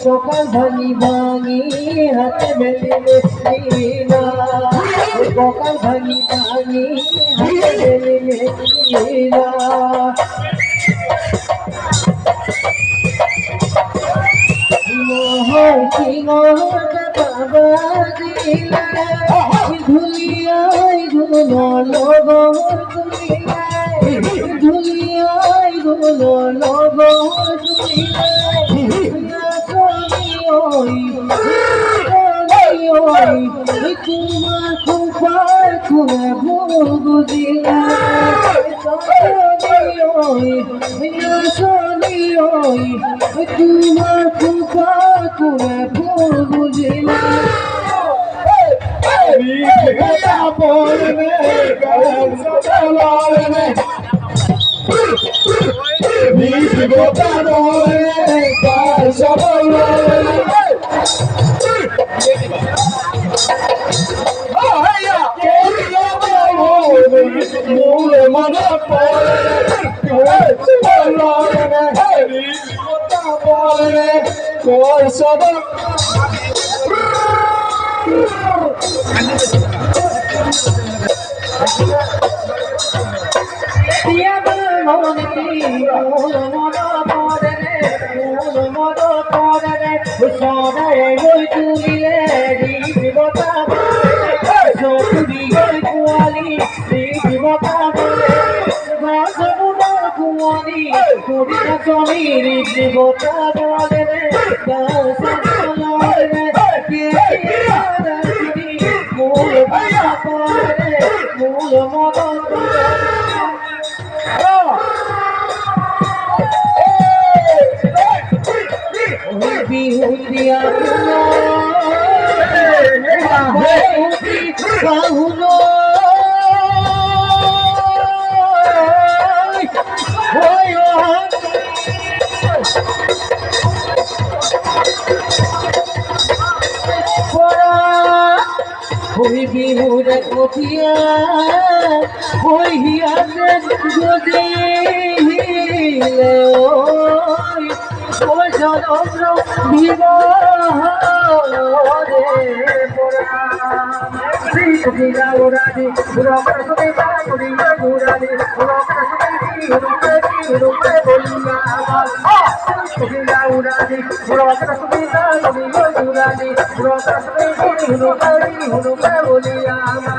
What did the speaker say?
সকাল ভাঙি ভাঙি হাতে মেলে না সকাল ভাঙি ভাঙি হাতে মেলে না মোহর সিংহর বাবা দিলা ধুলিয়াই ধুলো লগর ধুলিয়াই ধুলিয়াই ধুলো লগর ধুলিয়াই তোমার খুপার খুলে ভুল বুঝিলা তোমার খুপার খুলে ভুল বুঝিলা Hoy bihuda kotia, hoy hiate gode hoy, hoy janobro viva ore pora. Sita uradi, urapra sudeva uriya uradi, urapra sudeva urupe bolia amal. Sita uradi, urapra sudeva uriya uradi, urapra sudeva urupe bolia amal.